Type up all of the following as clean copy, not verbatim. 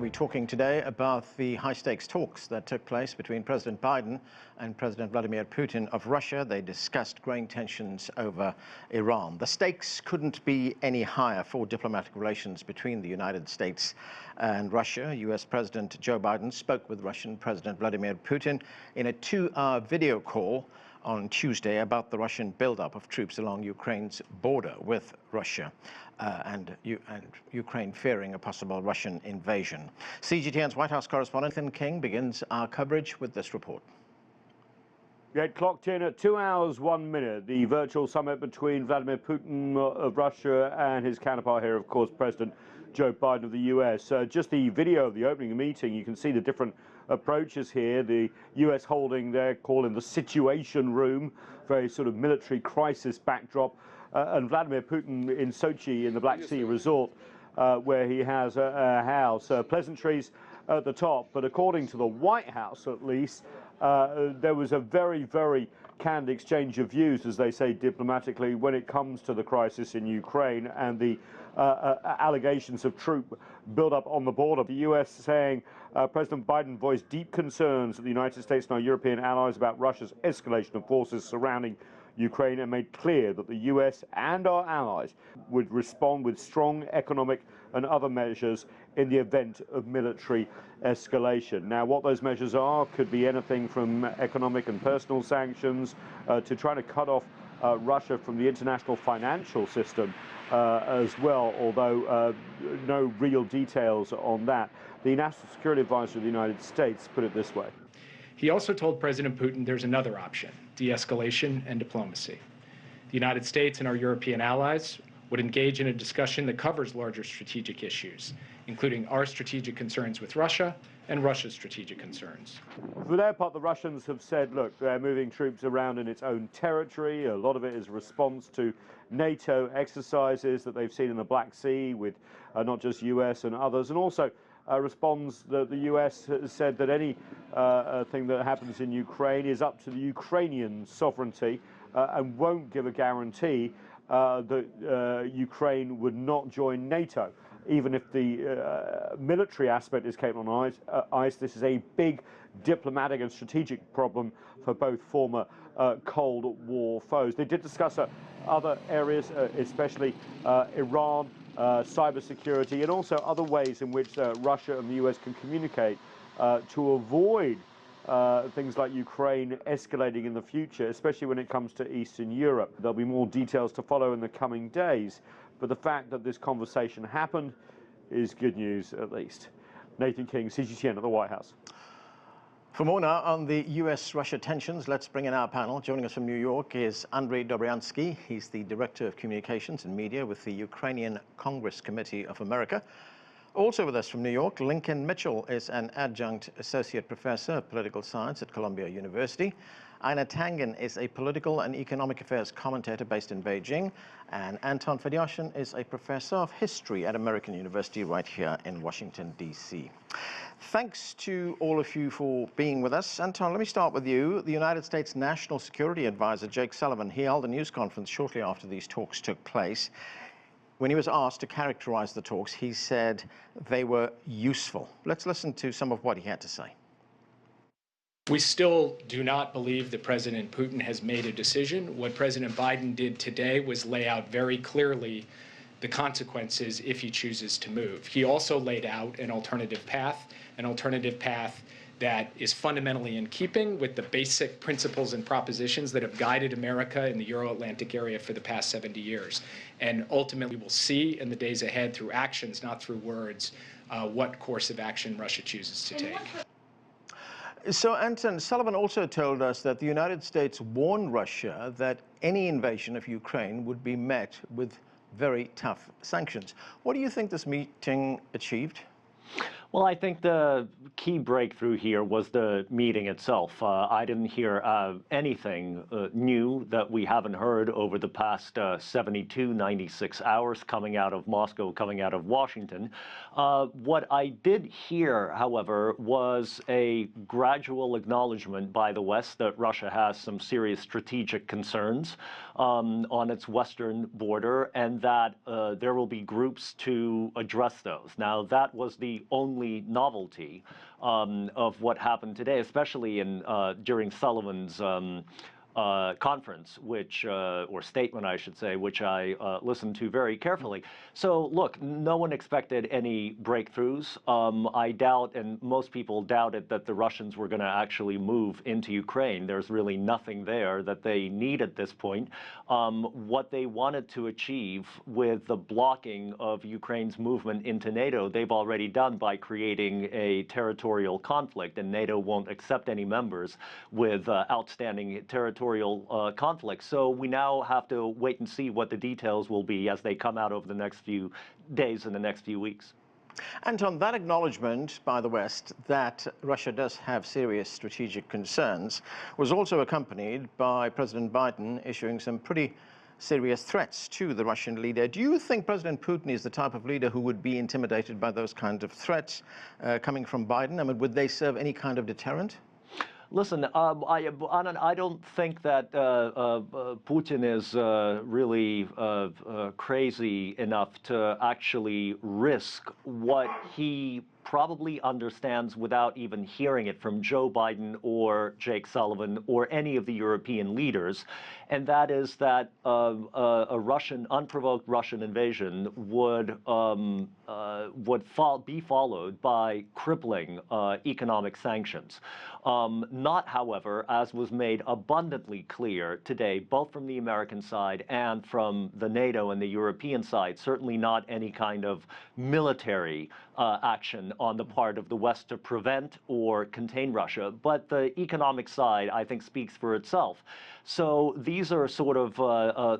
They'll be talking today about the high-stakes talks that took place between President Biden and President Vladimir Putin of Russia. They discussed growing tensions over Iran. The stakes couldn't be any higher for diplomatic relations between the United States and Russia. U.S. President Joe Biden spoke with Russian President Vladimir Putin in a 2-hour video call on Tuesday about the Russian buildup of troops along Ukraine's border with Russia and Ukraine fearing a possible Russian invasion. CGTN's White House correspondent Ethan King begins our coverage with this report. Get clocked in at 2 hours, 1 minute. The virtual summit between Vladimir Putin of Russia and his counterpart here, of course, President Joe Biden of the US. Just the video of the opening meeting, you can see the different approaches here. The US holding their call in the Situation Room, very sort of military crisis backdrop, and Vladimir Putin in Sochi in the Black Sea resort, where he has a house. Pleasantries at the top, but according to the White House at least, there was a very, very canned exchange of views, as they say diplomatically, when it comes to the crisis in Ukraine and the allegations of troop build-up on the border. The U.S. saying President Biden voiced deep concerns of the United States and our European allies about Russia's escalation of forces surrounding Ukraine, and made clear that the U.S. and our allies would respond with strong economic and other measures in the event of military escalation. Now, what those measures are could be anything from economic and personal sanctions to trying to cut off Russia from the international financial system as well, although no real details on that. The National Security Advisor of the United States put it this way. He also told President Putin there's another option: de-escalation and diplomacy. The United States and our European allies would engage in a discussion that covers larger strategic issues, including our strategic concerns with Russia and Russia's strategic concerns. For their part, the Russians have said, look, they're moving troops around in its own territory. A lot of it is a response to NATO exercises that they've seen in the Black Sea with not just US and others, and also responds that the US has said that any thing that happens in Ukraine is up to the Ukrainian sovereignty and won't give a guarantee that Ukraine would not join NATO. Even if the military aspect is kept on ice, this is a big diplomatic and strategic problem for both former Cold War foes. They did discuss other areas, especially Iran, cybersecurity, and also other ways in which Russia and the US can communicate to avoid things like Ukraine escalating in the future, especially when it comes to Eastern Europe. There'll be more details to follow in the coming days, but the fact that this conversation happened is good news, at least. Nathan King, CGTN at the White House. For more now on the US-Russia tensions, let's bring in our panel. Joining us from New York is Andrij Dobriansky. He's the Director of Communications and Media with the Ukrainian Congress Committee of America. Also with us from New York, Lincoln Mitchell is an Adjunct Associate Professor of Political Science at Columbia University. Einar Tangen is a political and economic affairs commentator based in Beijing. And Anton Fedyashin is a professor of history at American University right here in Washington, D.C. Thanks to all of you for being with us. Anton, let me start with you. The United States National Security Advisor, Jake Sullivan, he held a news conference shortly after these talks took place. When he was asked to characterize the talks, he said they were useful. Let's listen to some of what he had to say. We still do not believe that President Putin has made a decision. What President Biden did today was lay out very clearly the consequences if he chooses to move. He also laid out an alternative path that is fundamentally in keeping with the basic principles and propositions that have guided America in the Euro-Atlantic area for the past 70 years. And ultimately, we'll see in the days ahead through actions, not through words, what course of action Russia chooses to take. So, Anton, Sullivan also told us that the United States warned Russia that any invasion of Ukraine would be met with very tough sanctions. What do you think this meeting achieved? Well, I think the key breakthrough here was the meeting itself. I didn't hear anything new that we haven't heard over the past 72, 96 hours coming out of Moscow, coming out of Washington. What I did hear, however, was a gradual acknowledgement by the West that Russia has some serious strategic concerns on its western border, and that there will be groups to address those. Now, that was the only only novelty of what happened today, especially during Sullivan's conference, or statement, I should say, which I listened to very carefully. So, look, no one expected any breakthroughs. I doubt, and most people doubted, that the Russians were going to actually move into Ukraine. There's really nothing there that they need at this point. What they wanted to achieve with the blocking of Ukraine's movement into NATO, they've already done by creating a territorial conflict, and NATO won't accept any members with outstanding territorial conflicts. So we now have to wait and see what the details will be as they come out over the next few days and the next few weeks. Anton, that acknowledgement by the West that Russia does have serious strategic concerns was also accompanied by President Biden issuing some pretty serious threats to the Russian leader. Do you think President Putin is the type of leader who would be intimidated by those kinds of threats coming from Biden? I mean, would they serve any kind of deterrent? Listen, Anand, I don't think that Putin is really crazy enough to actually risk what he probably understands without even hearing it from Joe Biden or Jake Sullivan or any of the European leaders, and that is that unprovoked Russian invasion would be followed by crippling economic sanctions. Not, however, as was made abundantly clear today, both from the American side and from the NATO and the European side, certainly not any kind of military action on the part of the West to prevent or contain Russia. But the economic side, I think, speaks for itself. So these are sort of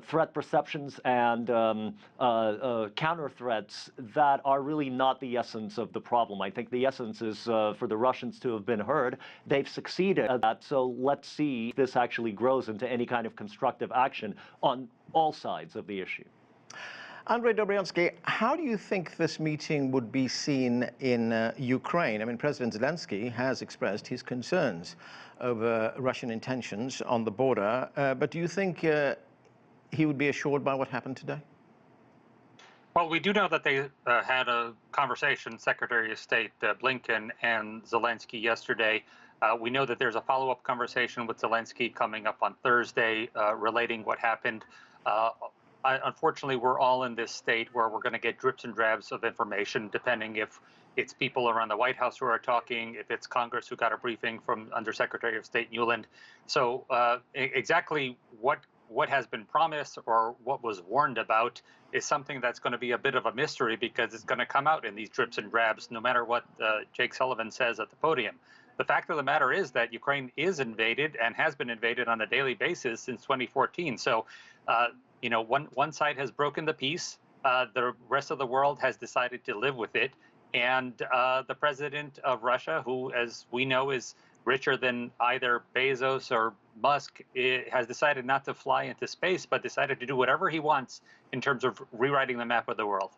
threat perceptions and counter threats that are really not the essence of the problem. I think the essence is for the Russians to have been heard. They've succeeded at that. So let's see if this actually grows into any kind of constructive action on all sides of the issue. Andrij Dobriansky, how do you think this meeting would be seen in Ukraine? I mean, President Zelensky has expressed his concerns over Russian intentions on the border, but do you think he would be assured by what happened today? Well, we do know that they had a conversation, Secretary of State Blinken and Zelensky yesterday. We know that there's a follow-up conversation with Zelensky coming up on Thursday relating what happened. Unfortunately, we're all in this state where we're going to get drips and drabs of information, depending if it's people around the White House who are talking, if it's Congress who got a briefing from Undersecretary of State Nuland. So exactly what has been promised or what was warned about is something that's going to be a bit of a mystery, because it's going to come out in these drips and drabs, no matter what Jake Sullivan says at the podium. The fact of the matter is that Ukraine is invaded and has been invaded on a daily basis since 2014. So, you know, one side has broken the peace. The rest of the world has decided to live with it. And the president of Russia, who, as we know, is richer than either Bezos or Musk, has decided not to fly into space, but decided to do whatever he wants in terms of rewriting the map of the world.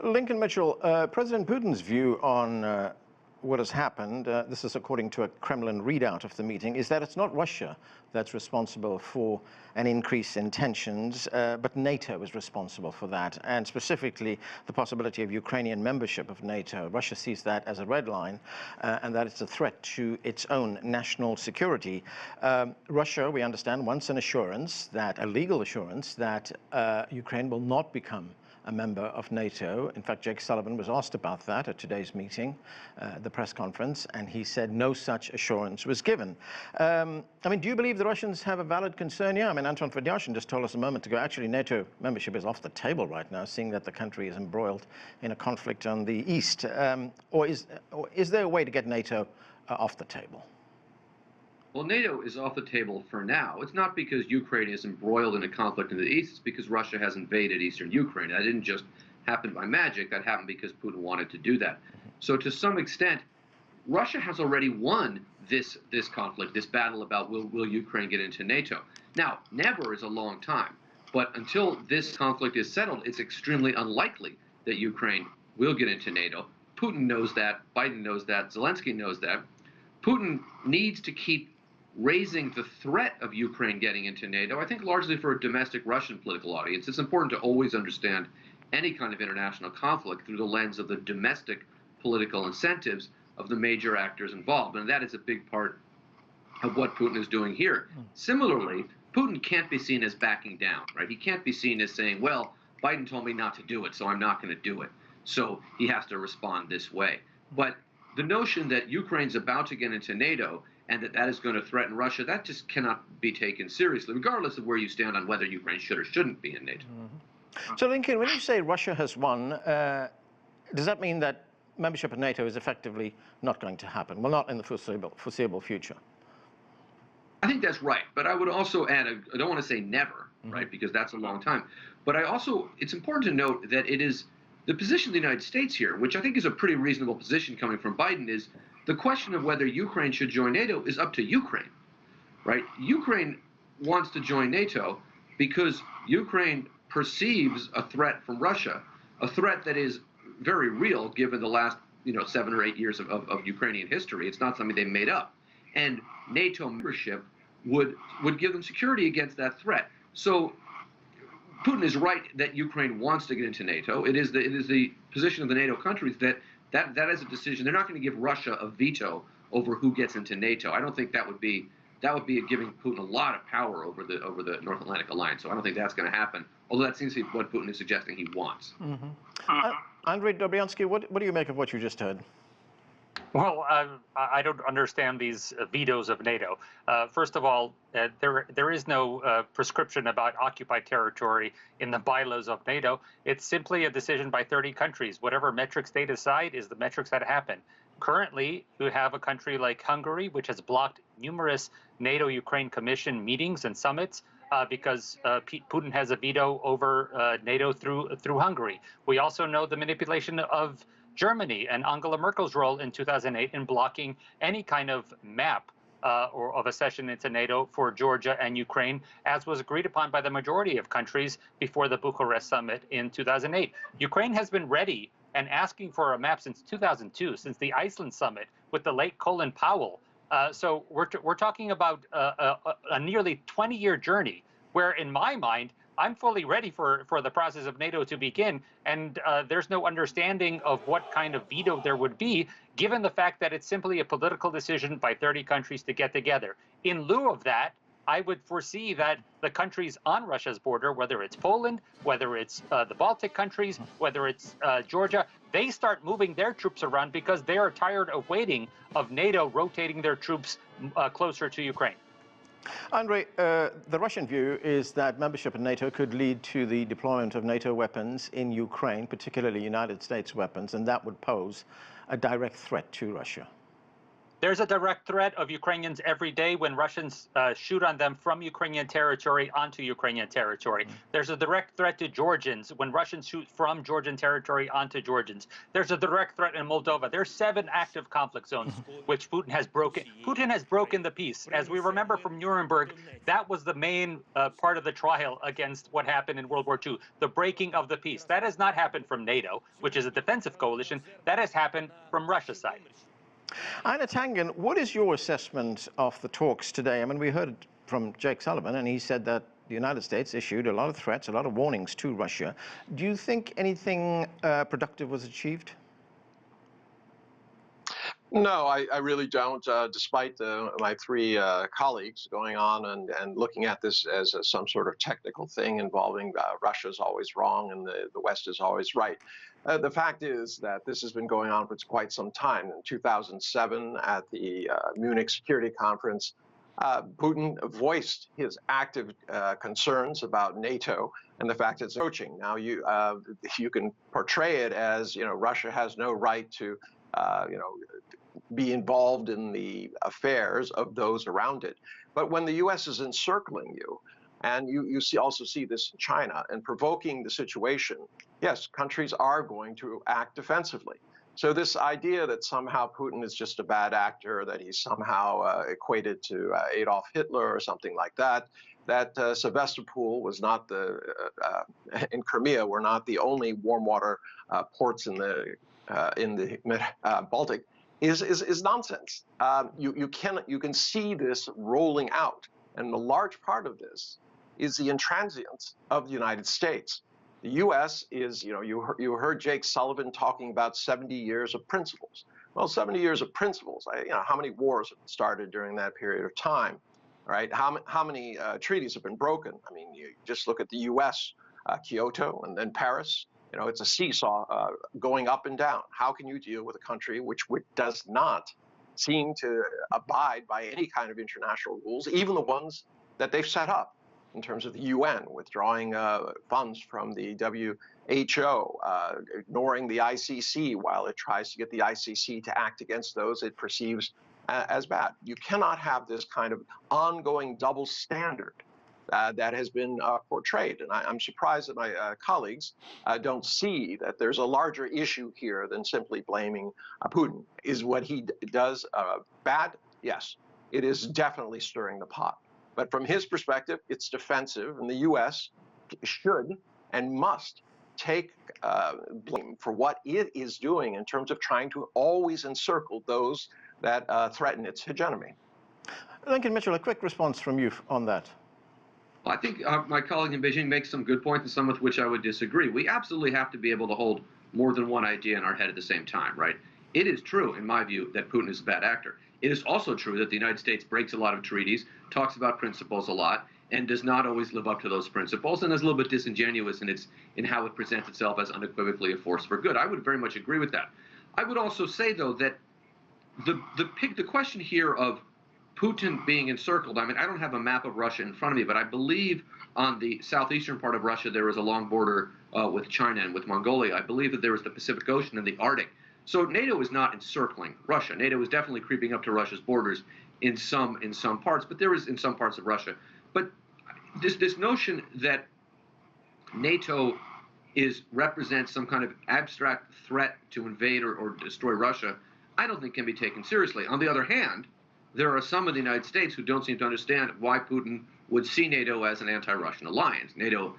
Lincoln Mitchell, President Putin's view on what has happened, this is according to a Kremlin readout of the meeting, is that it's not Russia that's responsible for an increase in tensions, but NATO is responsible for that, and specifically the possibility of Ukrainian membership of NATO. Russia sees that as a red line, and that it's a threat to its own national security. Russia, we understand, wants an assurance, a legal assurance, that Ukraine will not become a member of NATO. In fact, Jake Sullivan was asked about that at today's meeting, the press conference, and he said no such assurance was given. I mean, do you believe the Russians have a valid concern here? I mean, Anton Fedyashin just told us a moment ago, actually, NATO membership is off the table right now, seeing that the country is embroiled in a conflict on the east. Or is there a way to get NATO off the table? Well, NATO is off the table for now. It's not because Ukraine is embroiled in a conflict in the east. It's because Russia has invaded eastern Ukraine. That didn't just happen by magic. That happened because Putin wanted to do that. So to some extent, Russia has already won this conflict, this battle about will Ukraine get into NATO. Now, never is a long time. But until this conflict is settled, it's extremely unlikely that Ukraine will get into NATO. Putin knows that. Biden knows that. Zelensky knows that. Putin needs to keep raising the threat of Ukraine getting into NATO, I think largely for a domestic Russian political audience. It's important to always understand any kind of international conflict through the lens of the domestic political incentives of the major actors involved. And that is a big part of what Putin is doing here. Similarly, Putin can't be seen as backing down, right? He can't be seen as saying, well, Biden told me not to do it, so I'm not going to do it. So he has to respond this way. But the notion that Ukraine's about to get into NATO and that is going to threaten Russia, that just cannot be taken seriously, regardless of where you stand on whether Ukraine should or shouldn't be in NATO. So, Lincoln, when you say Russia has won, does that mean that membership of NATO is effectively not going to happen? Well, not in the foreseeable future. I think that's right, but I would also add, I don't want to say never, right, because that's a long time. But it's important to note that it is the position of the United States here, which I think is a pretty reasonable position coming from Biden, is the question of whether Ukraine should join NATO is up to Ukraine, right? Ukraine wants to join NATO because Ukraine perceives a threat from Russia, a threat that is very real given the last 7 or 8 years of Ukrainian history. It's not something they made up. And NATO membership would give them security against that threat. So Putin is right that Ukraine wants to get into NATO. It is the position of the NATO countries that is a decision. They're not going to give Russia a veto over who gets into NATO. I don't think that would be giving Putin a lot of power over the North Atlantic Alliance. So I don't think that's going to happen. Although that seems to be what Putin is suggesting he wants. Andrij Dobriansky, what do you make of what you just heard? Well, I don't understand these vetoes of NATO. First of all, there is no prescription about occupied territory in the bylaws of NATO. It's simply a decision by 30 countries. Whatever metrics they decide is the metrics that happen. Currently, you have a country like Hungary, which has blocked numerous NATO-Ukraine Commission meetings and summits because Putin has a veto over NATO through Hungary. We also know the manipulation of Germany and Angela Merkel's role in 2008 in blocking any kind of map or of accession into NATO for Georgia and Ukraine, as was agreed upon by the majority of countries before the Bucharest summit in 2008. Ukraine has been ready and asking for a map since 2002, since the Iceland summit with the late Colin Powell. So we're talking about a nearly 20-year journey where, in my mind, I'm fully ready for the process of NATO to begin, and there's no understanding of what kind of veto there would be, given the fact that it's simply a political decision by 30 countries to get together. In lieu of that, I would foresee that the countries on Russia's border, whether it's Poland, whether it's the Baltic countries, whether it's Georgia, they start moving their troops around because they are tired of waiting of NATO rotating their troops closer to Ukraine. Andrij, the Russian view is that membership in NATO could lead to the deployment of NATO weapons in Ukraine, particularly United States weapons, and that would pose a direct threat to Russia. There's a direct threat of Ukrainians every day when Russians shoot on them from Ukrainian territory onto Ukrainian territory. There's a direct threat to Georgians when Russians shoot from Georgian territory onto Georgians. There's a direct threat in Moldova. There's 7 active conflict zones which Putin has broken. Putin has broken the peace. As we remember from Nuremberg, that was the main part of the trial against what happened in World War II, the breaking of the peace. That has not happened from NATO, which is a defensive coalition. That has happened from Russia's side. Einar Tangen, what is your assessment of the talks today? I mean, we heard from Jake Sullivan, and he said that the United States issued a lot of threats, a lot of warnings to Russia. Do you think anything productive was achieved? No, I really don't, despite my 3 colleagues going on and looking at this as some sort of technical thing involving Russia's always wrong and the West is always right. The fact is that this has been going on for quite some time. In 2007, at the Munich Security Conference, Putin voiced his active concerns about NATO and the fact it's approaching. Now, you can portray it as, Russia has no right to, be involved in the affairs of those around it. But when the U.S. is encircling you, and you also see this in China, and provoking the situation, yes, countries are going to act defensively. So this idea that somehow Putin is just a bad actor, that he's somehow equated to Adolf Hitler or something like that, that Sevastopol was not in Crimea were not the only warm water ports in the Baltic, is nonsense. You can see this rolling out, and a large part of this is the intransigence of the United States. The U.S. is, you heard Jake Sullivan talking about 70 years of principles. Well, 70 years of principles, how many wars have started during that period of time, right? How many treaties have been broken? I mean, you just look at the U.S., Kyoto and then Paris. It's a seesaw going up and down. How can you deal with a country which does not seem to abide by any kind of international rules, even the ones that they've set up in terms of the UN, withdrawing funds from the WHO, ignoring the ICC while it tries to get the ICC to act against those it perceives as bad. You cannot have this kind of ongoing double standard that has been portrayed. And I'm surprised that my colleagues don't see that there's a larger issue here than simply blaming Putin. Is what he does bad? Yes, it is definitely stirring the pot. But from his perspective, it's defensive, and the U.S. should and must take blame for what it is doing in terms of trying to always encircle those that threaten its hegemony. Lincoln Mitchell, a quick response from you on that. I think my colleague in Beijing makes some good points, and some with which I would disagree. We absolutely have to be able to hold more than one idea in our head at the same time, right? It is true, in my view, that Putin is a bad actor. It is also true that the United States breaks a lot of treaties, talks about principles a lot, and does not always live up to those principles, and is a little bit disingenuous in how it presents itself as unequivocally a force for good. I would very much agree with that. I would also say, though, that the question here of Putin being encircled, I mean, I don't have a map of Russia in front of me, but I believe on the southeastern part of Russia there is a long border with China and with Mongolia. I believe that there is the Pacific Ocean and the Arctic. So NATO is not encircling Russia. NATO is definitely creeping up to Russia's borders in some parts, but there is in some parts of Russia. But this notion that NATO represents some kind of abstract threat to invade or destroy Russia, I don't think can be taken seriously. On the other hand, there are some in the United States who don't seem to understand why Putin would see NATO as an anti-Russian alliance. NATO,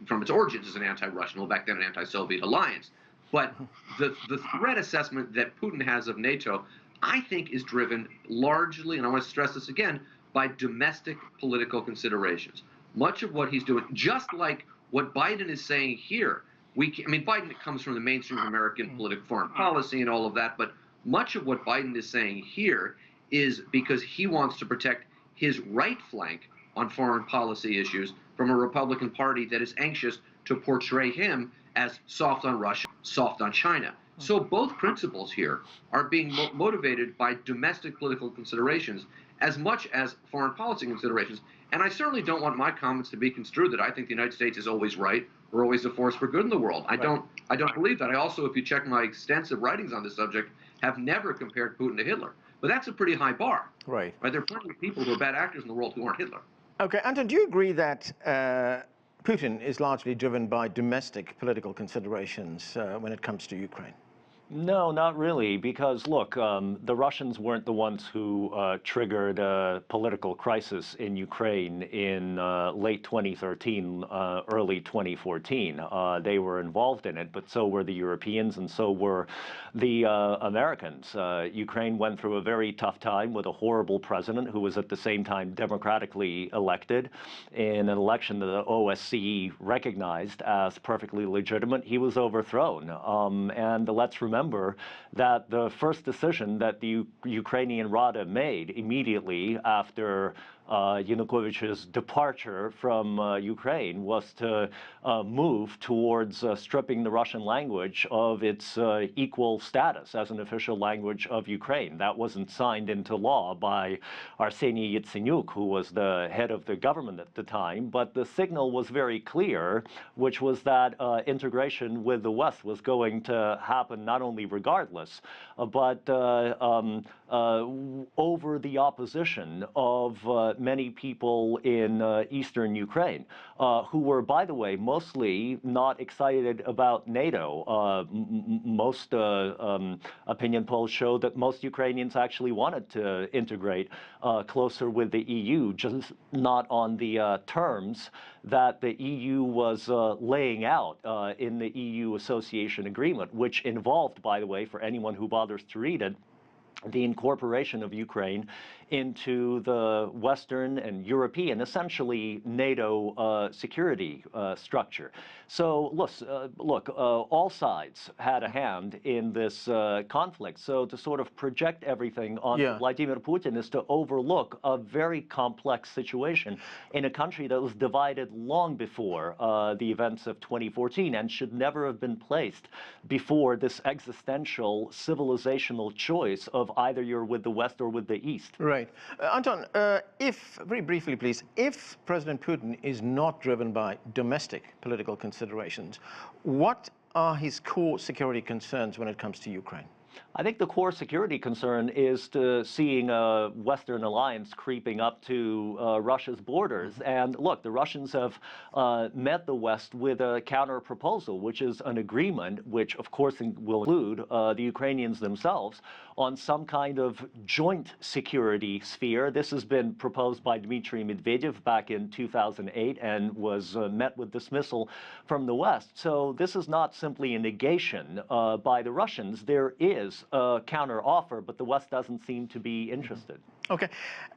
from its origins, is an anti-Russian, well, back then an anti-Soviet alliance. But the threat assessment that Putin has of NATO, I think, is driven largely, and I want to stress this again, by domestic political considerations. Much of what he's doing, just like what Biden is saying here, Biden comes from the mainstream American political foreign policy and all of that, but much of what Biden is saying here is because he wants to protect his right flank on foreign policy issues from a Republican Party that is anxious to portray him as soft on Russia, soft on China. So both principles here are being motivated by domestic political considerations as much as foreign policy considerations. And I certainly don't want my comments to be construed that I think the United States is always right or always a force for good in the world. I don't believe that. I also, if you check my extensive writings on this subject, have never compared Putin to Hitler. But that's a pretty high bar. Right. There are plenty of people who are bad actors in the world who aren't Hitler. Okay, Anton, do you agree that Putin is largely driven by domestic political considerations when it comes to Ukraine? No, not really, because look, the Russians weren't the ones who triggered a political crisis in Ukraine in late 2013, early 2014. They were involved in it, but so were the Europeans and so were the Americans. Ukraine went through a very tough time with a horrible president who was at the same time democratically elected in an election that the OSCE recognized as perfectly legitimate. He was overthrown, and let's remember that the first decision that the Ukrainian Rada made immediately after Yanukovych's departure from Ukraine was to move towards stripping the Russian language of its equal status as an official language of Ukraine. That wasn't signed into law by Arseniy Yatsenyuk, who was the head of the government at the time, but the signal was very clear, which was that integration with the West was going to happen not only regardless, but over the opposition of many people in eastern Ukraine, who were, by the way, mostly not excited about NATO. Most opinion polls showed that most Ukrainians actually wanted to integrate closer with the EU, just not on the terms that the EU was laying out in the EU Association Agreement, which involved, by the way, for anyone who bothers to read it, the incorporation of Ukraine into the Western and European, essentially NATO security structure. So look, all sides had a hand in this conflict. So to sort of project everything on Vladimir Putin is to overlook a very complex situation in a country that was divided long before the events of 2014 and should never have been placed before this existential civilizational choice of either you're with the West or with the East. Right. Anton, very briefly please, if President Putin is not driven by domestic political considerations, what are his core security concerns when it comes to Ukraine? I think the core security concern is to seeing a Western alliance creeping up to Russia's borders. And look, the Russians have met the West with a counter proposal, which is an agreement, which of course will include the Ukrainians themselves, on some kind of joint security sphere. This has been proposed by Dmitry Medvedev back in 2008 and was met with dismissal from the West. So this is not simply a negation by the Russians. There is a counter offer, but the West doesn't seem to be interested. Okay.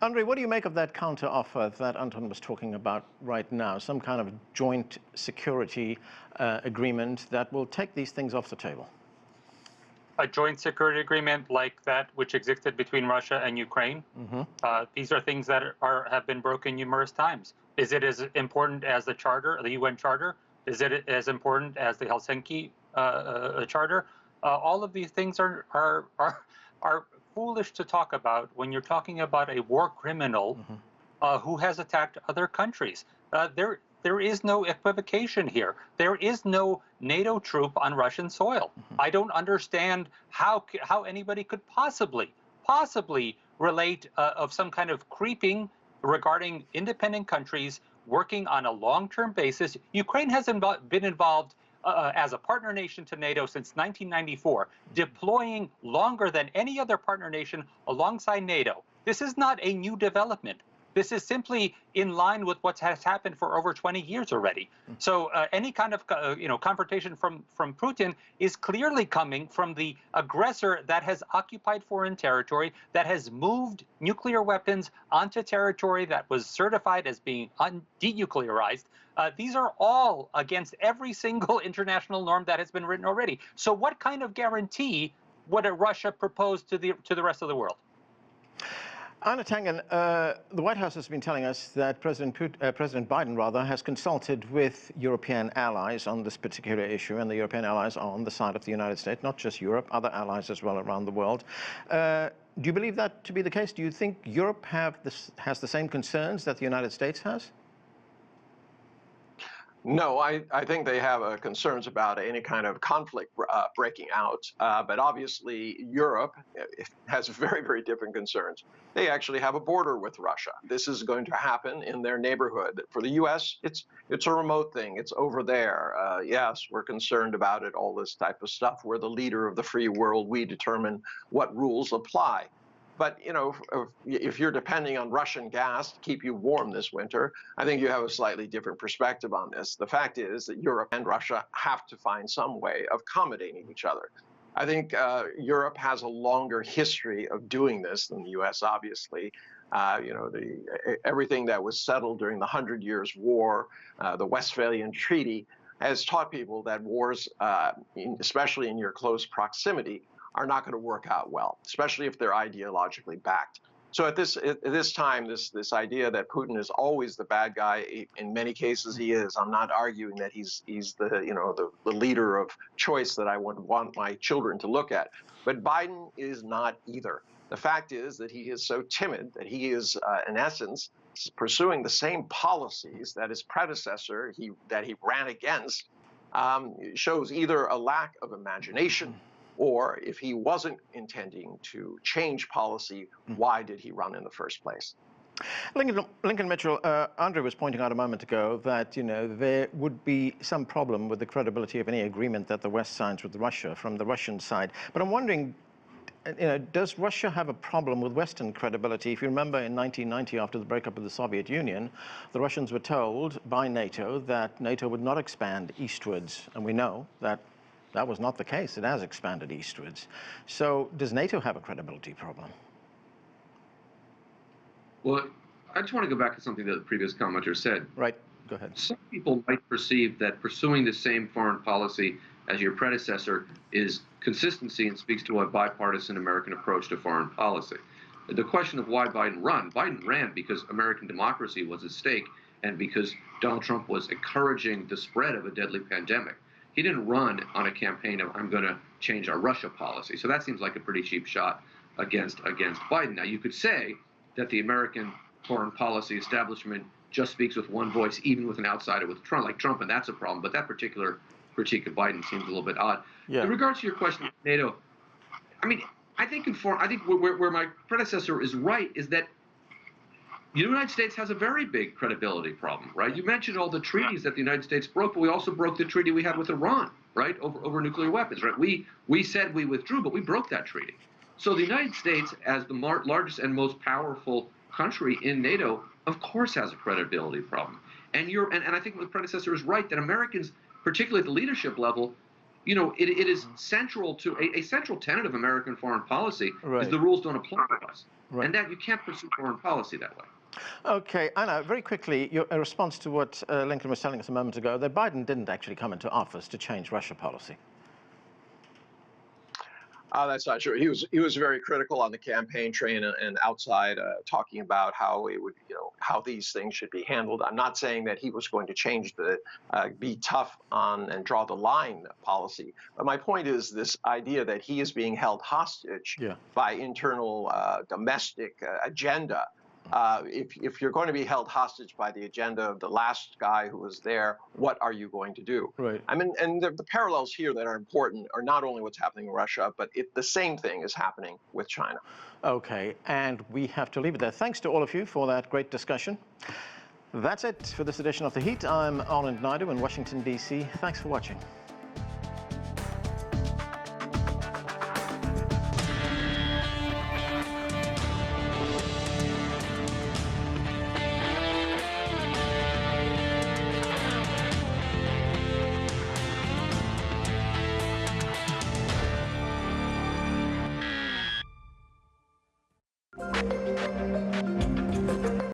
Andrij, what do you make of that counter offer that Anton was talking about right now? Some kind of joint security agreement that will take these things off the table? A joint security agreement like that which existed between Russia and Ukraine. These are things that have been broken numerous times. Is it as important as the Charter, the UN Charter? Is it as important as the Helsinki Charter? All of these things are foolish to talk about when you're talking about a war criminal who has attacked other countries. There is no equivocation here. There is no NATO troop on Russian soil. I don't understand how anybody could possibly relate of some kind of creeping regarding independent countries working on a long-term basis. Ukraine has been involved as a partner nation to NATO since 1994, deploying longer than any other partner nation alongside NATO. This is not a new development. This is simply in line with what has happened for over 20 years already. So any kind of confrontation from Putin is clearly coming from the aggressor that has occupied foreign territory, that has moved nuclear weapons onto territory that was certified as being denuclearized. These are all against every single international norm that has been written already. So what kind of guarantee would Russia propose to the rest of the world? Einar Tangen, the White House has been telling us that President Biden has consulted with European allies on this particular issue, and the European allies are on the side of the United States, not just Europe, other allies as well around the world. Do you believe that to be the case? Do you think Europe has the same concerns that the United States has? No, I think they have concerns about any kind of conflict breaking out. But obviously, Europe has very, very different concerns. They actually have a border with Russia. This is going to happen in their neighborhood. For the U.S., it's a remote thing. It's over there. Yes, we're concerned about it, all this type of stuff. We're the leader of the free world. We determine what rules apply. But, if you're depending on Russian gas to keep you warm this winter, I think you have a slightly different perspective on this. The fact is that Europe and Russia have to find some way of accommodating each other. I think Europe has a longer history of doing this than the U.S., obviously. Everything that was settled during the 100 Years' War, the Westphalian Treaty, has taught people that wars, especially in your close proximity, are not going to work out well, especially if they're ideologically backed. So at this time, this idea that Putin is always the bad guy, in many cases he is. I'm not arguing that he's the leader of choice that I would want my children to look at. But Biden is not either. The fact is that he is so timid that he is, in essence, pursuing the same policies that his predecessor that he ran against, shows either a lack of imagination, or if he wasn't intending to change policy, why did he run in the first place? Lincoln Mitchell, Andrij was pointing out a moment ago that there would be some problem with the credibility of any agreement that the West signs with Russia from the Russian side. But I'm wondering, does Russia have a problem with Western credibility? If you remember in 1990, after the breakup of the Soviet Union, the Russians were told by NATO that NATO would not expand eastwards. And we know that That was not the case. It has expanded eastwards. So does NATO have a credibility problem? Well, I just want to go back to something that the previous commenter said. Right. Go ahead. Some people might perceive that pursuing the same foreign policy as your predecessor is consistency and speaks to a bipartisan American approach to foreign policy. The question of why Biden ran because American democracy was at stake and because Donald Trump was encouraging the spread of a deadly pandemic. He didn't run on a campaign of, I'm going to change our Russia policy. So that seems like a pretty cheap shot against Biden. Now, you could say that the American foreign policy establishment just speaks with one voice, even with an outsider with Trump, like Trump, and that's a problem. But that particular critique of Biden seems a little bit odd. Yeah. In regards to your question of NATO, I mean, I think where my predecessor is right is that the United States has a very big credibility problem, right? You mentioned all the treaties that the United States broke, but we also broke the treaty we had with Iran, right, over nuclear weapons, right? We said we withdrew, but we broke that treaty. So the United States, as the largest and most powerful country in NATO, of course has a credibility problem. And I think the predecessor is right that Americans, particularly at the leadership level, you know, it is central to a central tenet of American foreign policy is the rules don't apply to us, and that you can't pursue foreign policy that way. Okay, Einar, very quickly, a response to what Lincoln was telling us a moment ago, that Biden didn't actually come into office to change Russia policy. That's not true. He was very critical on the campaign train and outside, talking about how it would, how these things should be handled. I'm not saying that he was going to change be tough on and draw the line policy. But my point is this idea that he is being held hostage by internal domestic agenda. If you're going to be held hostage by the agenda of the last guy who was there, what are you going to do? Right. I mean, and the parallels here that are important are not only what's happening in Russia, but the same thing is happening with China. Okay, and we have to leave it there. Thanks to all of you for that great discussion. That's it for this edition of The Heat. I'm Anton in Washington, D.C. Thanks for watching.